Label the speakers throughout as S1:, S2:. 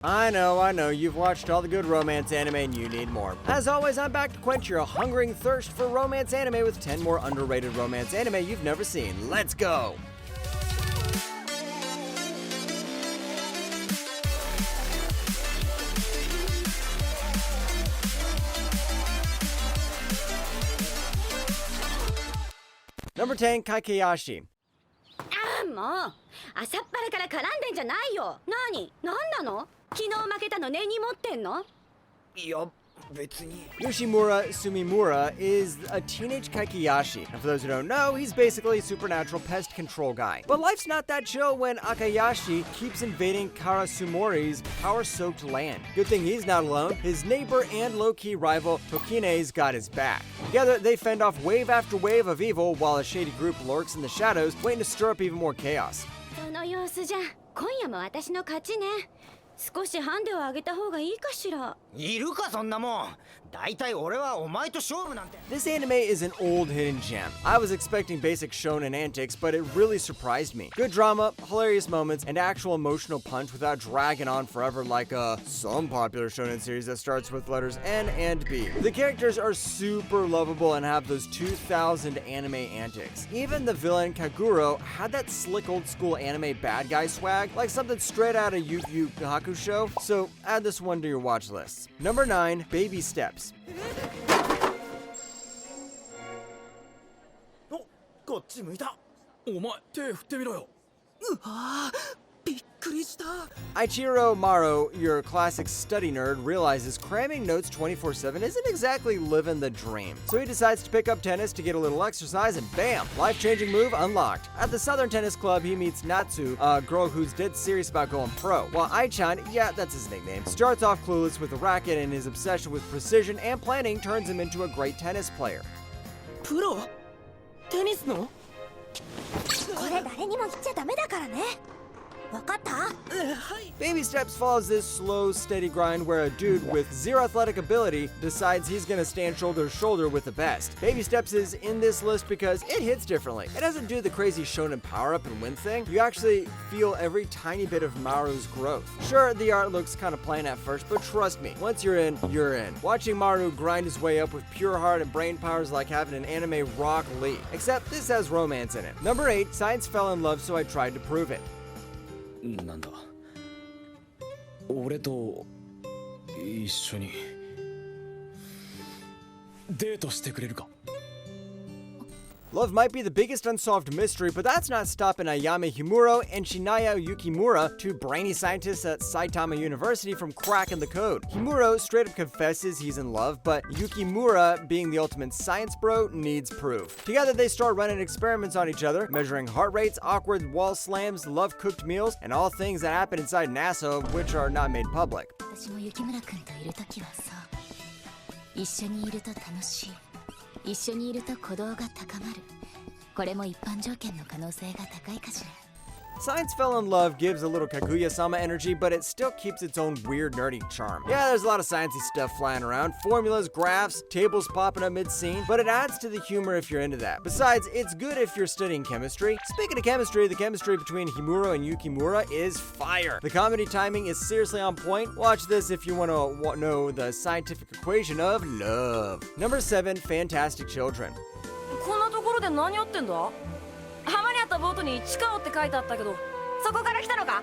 S1: I know, you've watched all the good romance anime and you need more. As always, I'm back to quench your hungering thirst for romance anime with 10 more underrated romance anime you've never seen. Let's go! Number 10, Kakeyashi.
S2: もう朝っぱらから絡んでんじゃないよ。なんなの？昨日負けたの根に持ってんの？
S3: いや、別に。
S1: Yoshimura Sumimura is a teenage Kakeyashi. And for those who don't know, he's basically a supernatural pest control guy. But life's not that chill when Akayashi keeps invading Karasumori's power-soaked land. Good thing he's not alone. His neighbor and low-key rival Tokine's got his back. Together, they fend off wave after wave of evil while a shady group lurks in the shadows, waiting to stir up even more chaos.
S2: その様子じゃ今夜も私の勝ちね。少しハンデを上げた方がいいかしら。
S3: いるかそんなもん。だいたい俺はお前と勝負なんて。
S1: This anime is an old hidden gem. I was expecting basic shonen antics, but it really surprised me. Good drama, hilarious moments, and actual emotional punch without dragging on forever like some popular shonen series that starts with letters N and B. The characters are super lovable and have those 2000 anime antics. Even the villain Kaguro had that slick old school anime bad guy swag, like something straight out of Yu Yu Hakusho. So add this one to your watch lists. Number 9, Baby Steps.
S3: お、こっち向いた。お前手振ってみろよ。うわー、びっくりした。
S1: Ichiro Maro, your classic study nerd, realizes cramming notes 24/7 isn't exactly living the dream. So he decides to pick up tennis to get a little exercise and bam, life-changing move unlocked. At the Southern Tennis Club, he meets Natsu, a girl who's dead serious about going pro. While Aichan, yeah, that's his nickname, starts off clueless with a racket and his obsession with precision and planning turns him into a great tennis player.
S3: プロ？テニスの？
S2: これ誰にも言っちゃダメだからね。わかった？
S1: Baby Steps follows this slow, steady grind where a dude with zero athletic ability decides he's gonna stand shoulder to shoulder with the best. Baby Steps is in this list because it hits differently. It doesn't do the crazy shonen power up and win thing. You actually feel every tiny bit of Maru's growth. Sure, the art looks kind of plain at first, but trust me, once you're in, you're in. Watching Maru grind his way up with pure heart and brain power is like having an anime Rock Lee. Except this has romance in it. Number 8, Science fell in love, so I tried to prove it.
S4: なんだ俺と一緒にデートしてくれるか
S1: Love might be the biggest unsolved mystery, but that's not stopping Ayame Himuro and Shinaya Yukimura, two brainy scientists at Saitama University, from cracking the code. Himuro straight up confesses he's in love, but Yukimura, being the ultimate science bro, needs proof. Together they start running experiments on each other, measuring heart rates, awkward wall slams, love-cooked meals, and all things that happen inside NASA, which are not made public.
S2: 私も雪村くんといるときはさ、一緒にいると楽しい。一緒にいると鼓動が高まる。これも一般条件の可能性が高いかしら。
S1: Science Fell in Love gives a little Kaguya-sama energy, but it still keeps its own weird, nerdy charm. Yeah, there's a lot of sciencey stuff flying around, formulas, graphs, tables popping up mid-scene, but it adds to the humor if you're into that. Besides, it's good if you're studying chemistry. Speaking of chemistry, the chemistry between Himuro and Yukimura is fire. The comedy timing is seriously on point. Watch this if you want to know the scientific equation of love. Number 7, Fantastic Children.
S5: こんなところで何やってんだ？浜にあったボートに「チカオ」って書いてあったけど、そこから来たのか？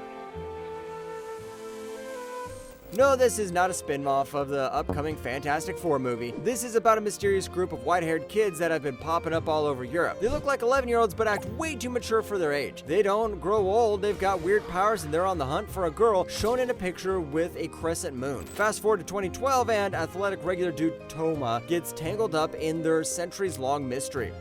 S1: No, this is not a spin-off of the upcoming Fantastic Four movie. This is about a mysterious group of white-haired kids that have been popping up all over Europe. They look like 11-year-olds but act way too mature for their age. They don't grow old, they've got weird powers, and they're on the hunt for a girl shown in a picture with a crescent moon. Fast forward to 2012 and athletic regular dude Toma gets tangled up in their centuries-long mystery.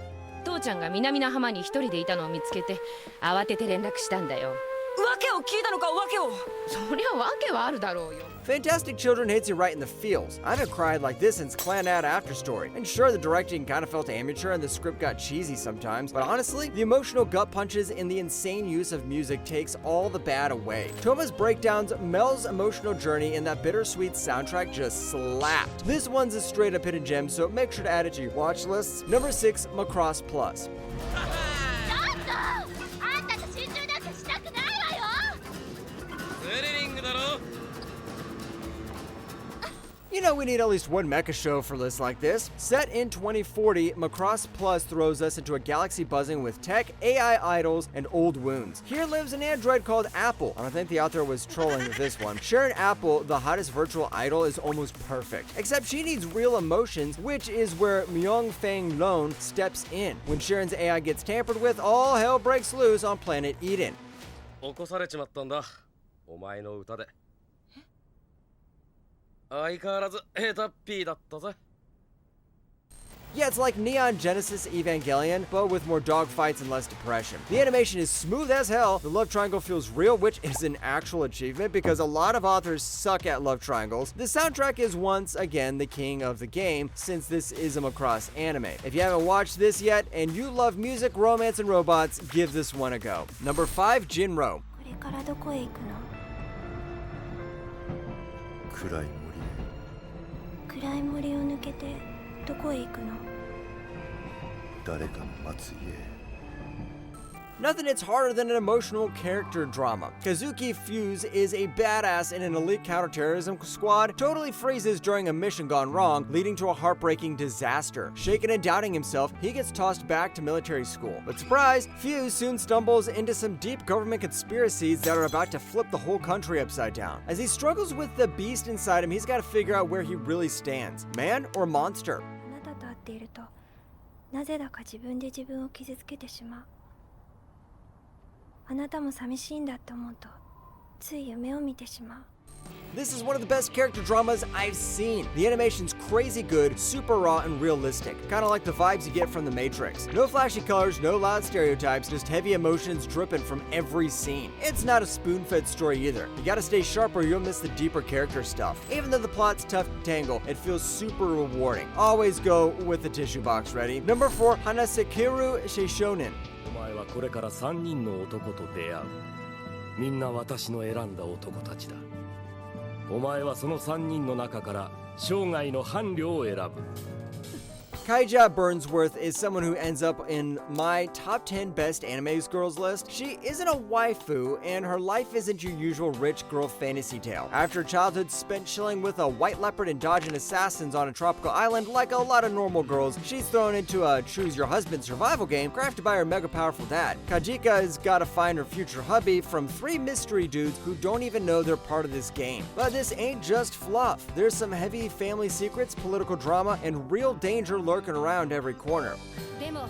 S5: 父ちゃんが南の浜に一人でいたのを見つけて慌てて連絡したんだよ。わけを聞いたのか、わけを。そりゃわけはあるだろうよ。
S1: Fantastic Children hits you right in the feels. I haven't cried like this since Clanad After Story. And sure, the directing kind of felt amateur and the script got cheesy sometimes, but honestly, the emotional gut punches and the insane use of music takes all the bad away. Toma's breakdowns, Mel's emotional journey, and that bittersweet soundtrack just slapped. This one's a straight up hidden gem, so make sure to add it to your watch lists. Number 6, Macross Plus.
S4: スリリングだろ
S1: You know we need at least one mecha show for lists like this. Set in 2040, Macross Plus throws us into a galaxy buzzing with tech, AI idols, and old wounds. Here lives an android called Apple. I don't think the author was trolling with this one. Sharon Apple, the hottest virtual idol, is almost perfect. Except she needs real emotions, which is where Myung Fang Lone steps in. When Sharon's AI gets tampered with, all hell breaks loose on planet Eden.
S6: 起こされちまったんだお前の歌で相変わらずヘタッピーだったぜ
S1: Yeah, it's like Neon Genesis Evangelion, but with more dogfights and less depression. The animation is smooth as hell, the love triangle feels real, which is an actual achievement because a lot of authors suck at love triangles. The soundtrack is once again the king of the game, since this is a Macross anime. If you haven't watched this yet, and you love music, romance, and robots, give this one a go. Number 5, JIN-ROH.
S7: これからどこへ行くの？
S8: 暗い森へ
S7: 暗い森を抜けてどこへ行くの？
S8: 誰かの待つ家へ
S1: Nothing hits harder than an emotional character drama. Kazuki Fuse is a badass in an elite counterterrorism squad, totally freezes during a mission gone wrong, leading to a heartbreaking disaster. Shaken and doubting himself, he gets tossed back to military school. But surprise, Fuse soon stumbles into some deep government conspiracies that are about to flip the whole country upside down. As he struggles with the beast inside him, he's got to figure out where he really stands, man or monster.
S7: あなたと会っているとなぜだか自分で自分を傷つけてしまう。あなたも寂しいんだって思うとつい夢を見てしまう。
S1: This is one of the best character dramas I've seen. The animation's crazy good, super raw and realistic, kind of like the vibes you get from The Matrix. No flashy colors, no loud stereotypes, just heavy emotions dripping from every scene. It's not a spoon-fed story either. You gotta stay sharp or you'll miss the deeper character stuff. Even though the plot's tough to tangle, it feels super rewarding. Always go with the tissue box ready. Number 4, Hanasekiru Seishonen.
S6: お前はこれから3人の男と出会うみんな私の選んだ男たちだお前はその3人の中から生涯の伴侶を選ぶ
S1: Kaija Burnsworth is someone who ends up in my top 10 best animes girls list. She isn't a waifu, and her life isn't your usual rich girl fantasy tale. After childhood spent chilling with a white leopard and dodging assassins on a tropical island like a lot of normal girls, she's thrown into a choose your husband survival game crafted by her mega powerful dad. Kajika has got to find her future hubby from 3 mystery dudes who don't even know they're part of this game. But this ain't just fluff. There's some heavy family secrets, political drama, and real danger lurking around every corner.
S2: でも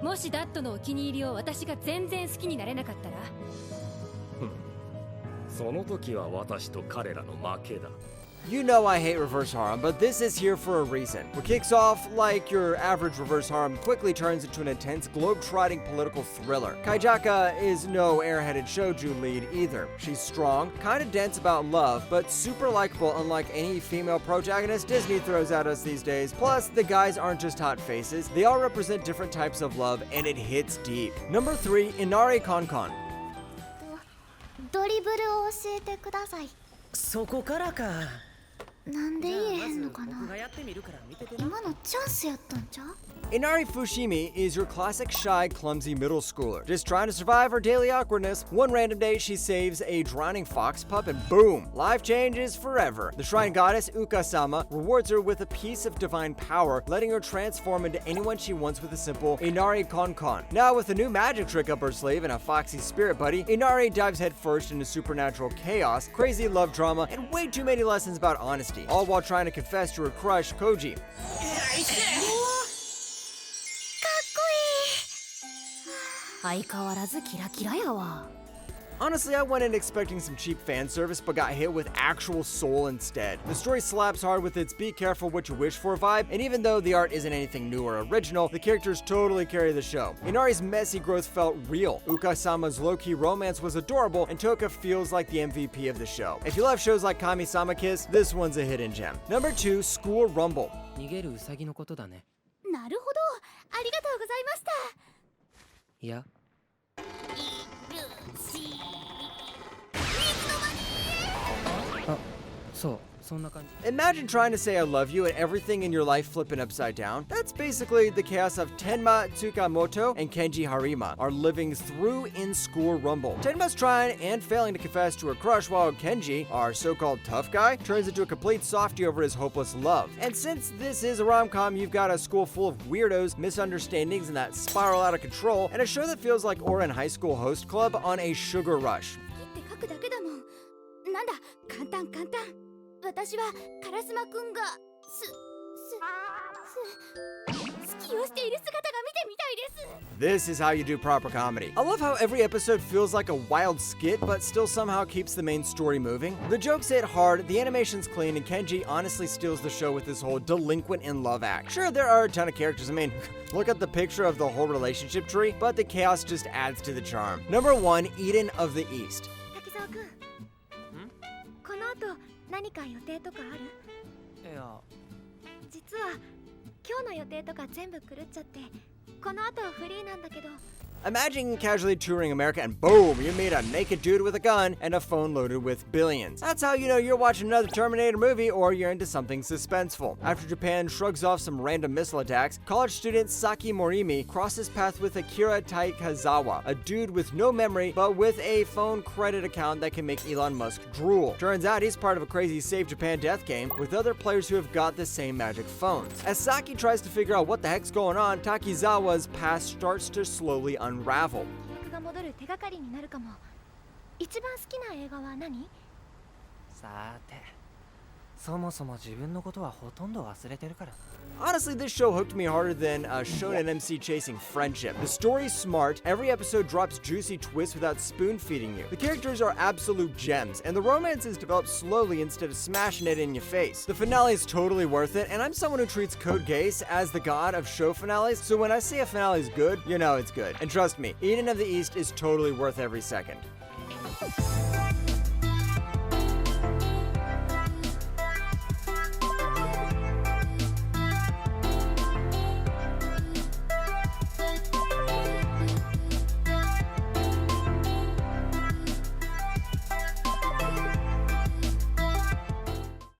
S2: もしダットのお気に入りを私が全然好きになれなかったら
S6: その時は私と彼らの負けだ
S1: You know I hate reverse harem, but this is here for a reason. What kicks off like your average reverse harem quickly turns into an intense, globe-trotting political thriller. Kaijaka is no airheaded shoujo lead either. She's strong, kinda dense about love, but super likable unlike any female protagonist Disney throws at us these days. Plus, the guys aren't just hot faces, they all represent different types of love, and it hits deep. Number 3, Inari Konkon.
S9: ドリブルを教えてください。
S3: そこからか
S9: なんで言えへんのかな。
S3: 僕がやってみるから見ててな
S9: 今のチャンスやったんちゃう？
S1: Inari Fushimi is your classic shy, clumsy middle schooler, just trying to survive her daily awkwardness. One random day, she saves a drowning fox pup and boom, life changes forever. The shrine goddess, Uka-sama, rewards her with a piece of divine power, letting her transform into anyone she wants with a simple Inari Konkon. Now, with a new magic trick up her sleeve and a foxy spirit buddy, Inari dives headfirst into supernatural chaos, crazy love drama, and way too many lessons about honesty, all while trying to confess to her crush, Koji.
S2: 相変わらずキラキラやわ
S1: Honestly, I went in expecting some cheap fan service, but got hit with actual soul instead. The story slaps hard with its be careful what you wish for vibe, and even though the art isn't anything new or original, the characters totally carry the show. Inari's messy growth felt real. Uka-sama's low-key romance was adorable, and Toka feels like the MVP of the show. If you love shows like Kami-sama Kiss, this one's a hidden gem. Number 2, School Rumble.
S3: 逃げるウサギのことだね
S9: なるほど。ありがとうございました。
S3: いやあそうそんな感じ。
S1: Imagine trying to say I love you and everything in your life flipping upside down. That's basically the chaos of Tenma Tsukamoto and Kenji Harima are living through in School Rumble. Tenma's trying and failing to confess to her crush, while Kenji, our so-called tough guy, turns into a complete softie over his hopeless love. And since this is a rom-com, you've got a school full of weirdos, misunderstandings, and that spiral out of control, and a show that feels like Oren High School Host Club on a sugar rush.
S9: って書くだけだもん。なんだ、簡単簡単。私はカラスマくんが好きをしている姿が見てみたいです。
S1: This is how you do proper comedy. I love how every episode feels like a wild skit, but still somehow keeps the main story moving. The jokes hit hard, the animation's clean, and Kenji honestly steals the show with this whole delinquent in love act. Sure, there are a ton of characters. I mean, look at the picture of the whole relationship tree, but the chaos just adds to the charm. Number 1, Eden of the East.
S7: 滝沢くん。この後何か予定とかある？
S3: いや、
S7: 実は今日の予定とか全部狂っちゃって、この後フリーなんだけど。
S1: Imagine casually touring America and boom, you meet a naked dude with a gun and a phone loaded with billions. That's how you know you're watching another Terminator movie or you're into something suspenseful. After Japan shrugs off some random missile attacks, college student Saki Morimi crosses paths with Akira Taikazawa, a dude with no memory but with a phone credit account that can make Elon Musk drool. Turns out he's part of a crazy Save Japan death game with other players who have got the same magic phones. As Saki tries to figure out what the heck's going on, Takizawa's past starts to slowly unravel.
S7: 記憶が戻る手がかりになるかも。一番好きな映画は何？
S3: さて、そもそも自分のことはほとんど忘れてるから。
S1: Honestly, this show hooked me harder than a shonen MC chasing friendship. The story's smart, every episode drops juicy twists without spoon-feeding you. The characters are absolute gems, and the romance is developed slowly instead of smashing it in your face. The finale is totally worth it, and I'm someone who treats Code Geass as the god of show finales, so when I say a finale is good, you know it's good. And trust me, Eden of the East is totally worth every second.